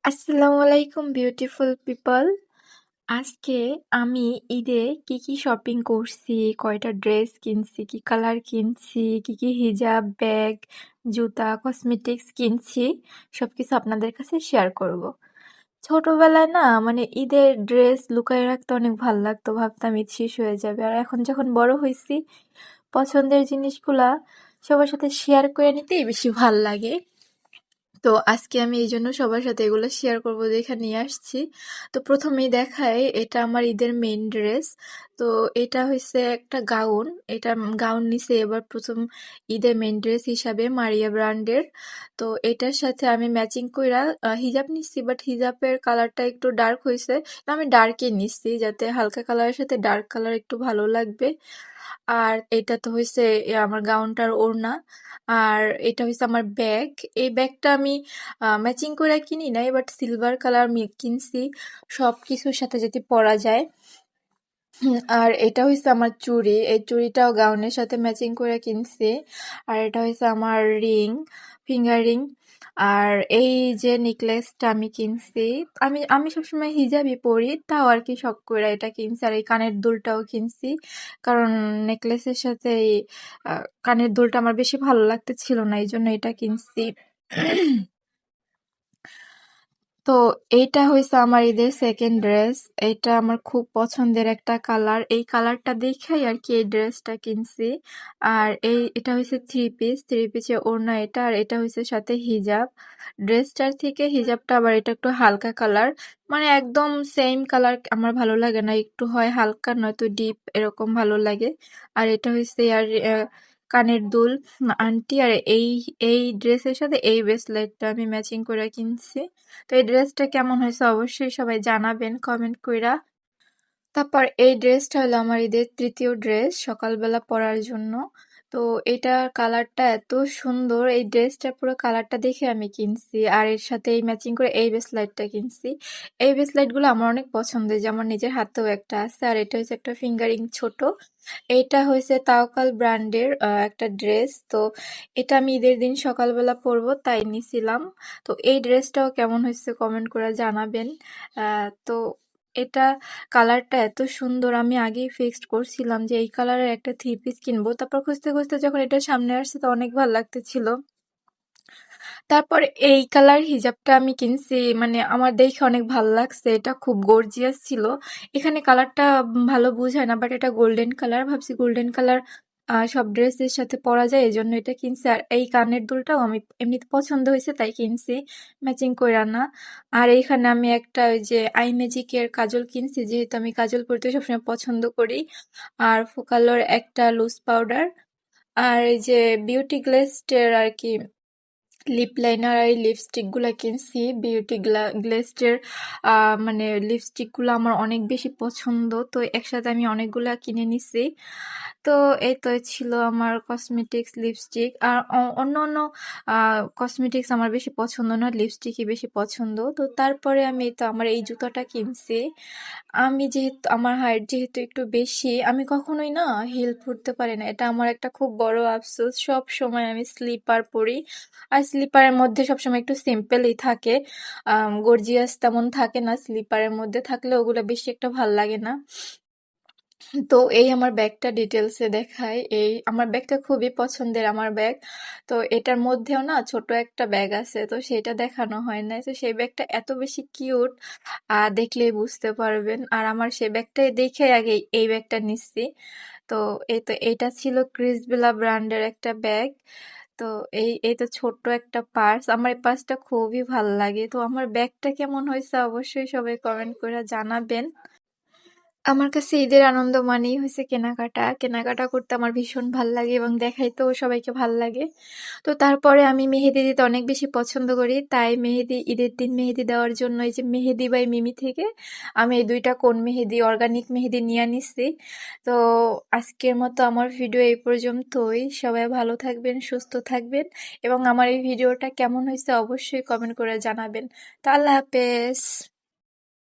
আসসালামু আলাইকুম beautiful people. আজকে আমি ঈদে কি কি শপিং করছি, কয়টা ড্রেস কিনছি, কি কালার কিনছি, কি হিজাব, ব্যাগ, জুতা, কসমেটিক্স কিনছি, সবকিছু আপনাদের কাছে শেয়ার করব। ছোটবেলায় না মানে ঈদের ড্রেস লুকায় রাখতে অনেক ভাল লাগতো, ভাবতাম ঈদ শেষ হয়ে যাবে। আর এখন যখন বড় হয়েছি, পছন্দের জিনিসগুলা সবার সাথে শেয়ার করে নিতেই বেশি ভাল লাগে। তো আজকে আমি এইজন্য সবার সাথে এগুলো শেয়ার করব দেখে নিয়ে আসছি। তো প্রথমেই দেখাই, এটা আমার ঈদের মেইন ড্রেস। তো এটা হচ্ছে একটা গাউন। এটা গাউন নিছে এবার প্রথম ঈদের মেইন ড্রেস হিসাবে মারিয়া ব্র্যান্ডের। তো এটার সাথে আমি ম্যাচিং কইরা হিজাব নিচ্ছি, বাট হিজাবের কালারটা একটু ডার্ক হয়েছে। আমি ডার্কই নিচ্ছি যাতে হালকা কালারের সাথে ডার্ক কালার একটু ভালো লাগবে। আর এটা তো হয়েছে আমার গাউনটার ওড়না। আর এটা হচ্ছে আমার ব্যাগ। এই ব্যাগটা আমি ম্যাচিং করে কিনি নাই, বাট সিলভার কালার কিনছি সবকিছুর সাথে যাতে পরা যায়। আর এটা হইছে আমার চুড়ি। এই চুড়িটাও গাউনের সাথে ম্যাচিং করে কিনছি। আর এটা হইছে আমার রিং, ফিঙ্গার রিং। আর এই যে নেকলেসটা আমি কিনছি, আমি আমি সবসময় হিজাবই পরি, তাও আর কি শখ করে এটা কিনছি। আর এই কানের দুলটাও কিনছি, কারণ নেকলেসের সাথে এই কানের দুলটা আমার বেশি ভালো লাগতেছিল না, এই জন্য এটা কিনছি। তো এইটা হইছে আমার ঈদের সেকেন্ড ড্রেস। এটা আমার খুব পছন্দের একটা কালার। এই কালারটা দেখেই আর কি এই ড্রেসটা কিনছি। আর এটা হইছে থ্রি পিসের ওড়না এটা, আর এটা হইছে সাথে হিজাব। ড্রেসটার থেকে হিজাবটা আবার এটা একটু হালকা কালার, মানে একদম সেম কালার আমার ভালো লাগে না, একটু হয় হালকা নয়তো ডিপ এরকম ভালো লাগে। আর এটা হইছে আর কানের দুল আন্টি। আর এই এই ড্রেসের সাথে এই ব্রেসলেটটা আমি ম্যাচিং করে কিনছি। তো এই ড্রেসটা কেমন হয়েছে অবশ্যই সবাই জানাবেন কমেন্ট কইরা। তারপর এই ড্রেসটা হলো আমার ঈদের তৃতীয় ড্রেস সকালবেলা পরার জন্য। তো এটার কালারটা এত সুন্দর, এই ড্রেসটা পুরো কালারটা দেখে আমি কিনছি। আর এর সাথে এই ম্যাচিং করে এই ব্রেসলেটটা কিনছি। এই ব্রেসলেটগুলো আমার অনেক পছন্দের, যে আমার নিজের হাতেও একটা আছে। আর এটা হচ্ছে একটা ফিঙ্গারিং ছোট। এটা হয়েছে তাওকাল ব্র্যান্ডের একটা ড্রেস। তো এটা আমি ঈদের দিন সকালবেলা পরবো তাই নিছিলাম। তো এই ড্রেসটাও কেমন হয়েছে কমেন্ট করে জানাবেন। তো এটা কালারটা এত সুন্দর, আমি আগেই ফিক্সড করছিলাম যে এই কালারের একটা থ্রি পিস কিনবো। তারপর খুঁজতে খুঁজতে যখন এটা সামনে আসছে তো অনেক ভালো লাগতেছিল। তারপর এই কালার হিজাবটা আমি কিনছি, মানে আমার দেখে অনেক ভালো লাগছে, এটা খুব গর্জিয়াস ছিল। এখানে কালারটা ভালো বোঝায় না, বাট এটা গোল্ডেন কালার, ভাবছি গোল্ডেন কালার সব ড্রেসের সাথে পরা যায়, এই জন্য এটা কিনছি। আর এই কানের দুলটাও আমি এমনিতে পছন্দ হয়েছে তাই কিনছি, ম্যাচিং কইরা না। আর এইখানে আমি একটা ওই যে আই ম্যাজিকের কাজল কিনছি, যেহেতু আমি কাজল পরতে সবসময় পছন্দ করি। আর ফোকালোর একটা লুজ পাউডার। আর এই যে বিউটি গ্লেস্টের আর কি লিপ লাইনার আর এই লিপস্টিক গুলা কিনছি। বিউটি গ্লেস্টের মানে লিপস্টিক গুলো আমার অনেক বেশি পছন্দ, তো একসাথে আমি অনেকগুলা কিনে নিছি। তো এই তো ছিল আমার কসমেটিক্স, লিপস্টিক। আর অন্য অন্য কসমেটিক্স আমার বেশি পছন্দ না, লিপস্টিকই বেশি পছন্দ। তো তারপরে আমি তো আমার এই জুতাটা কিনছি। আমি যেহেতু আমার হাইট যেহেতু একটু বেশি, আমি কখনোই না হিল পরতে পারি না, এটা আমার একটা খুব বড় আফসোস। সব সময় আমি স্লিপার পরি, আর স্লিপারের মধ্যে সবসময় একটু সিম্পলই থাকে, গর্জিয়াস তেমন থাকে না। স্লিপারের মধ্যে থাকলে ওগুলো বেশি একটা ভাল লাগে না। তো এই আমার ব্যাগটা ডিটেলসে দেখাই। এই আমার ব্যাগটা খুবই পছন্দের আমার ব্যাগ। তো এটার মধ্যেও না ছোট একটা ব্যাগ আছে, তো সেটা দেখানো হয় নাই। তো সেই ব্যাগটা এত বেশি কিউট, দেখলেই বুঝতে পারবেন। আর আমার সেই ব্যাগটাই দেখে আগে এই ব্যাগটা নিচ্ছি। তো এই তো এটা ছিল ক্রিসবেলা ব্র্যান্ডের একটা ব্যাগ। তো এই তো ছোট্ট একটা পার্স, আমার এই পার্সটা খুবই ভাল লাগে। তো আমার ব্যাগটা কেমন হয়েছে অবশ্যই সবাই কমেন্ট করে জানাবেন। আমার কাছে ঈদের আনন্দ মানেই হচ্ছে কেনাকাটা। কেনাকাটা করতে আমার ভীষণ ভাল লাগে এবং দেখাইতেও সবাইকে ভাল লাগে। তো তারপরে আমি মেহেদি দিতে অনেক বেশি পছন্দ করি। তাই ঈদের দিন মেহেদি দেওয়ার জন্য এই যে মেহেদি বাই মিমি থেকে আমি এই ২ টা কোণ মেহেদি, অর্গানিক মেহেদি নিয়ে নিছি। তো আজকের মতো আমার ভিডিও এই পর্যন্তই। সবাই ভালো থাকবেন, সুস্থ থাকবেন এবং আমার এই ভিডিওটা কেমন হয়েছে অবশ্যই কমেন্ট করে জানাবেন। তো আল্লাহ হাফেজ।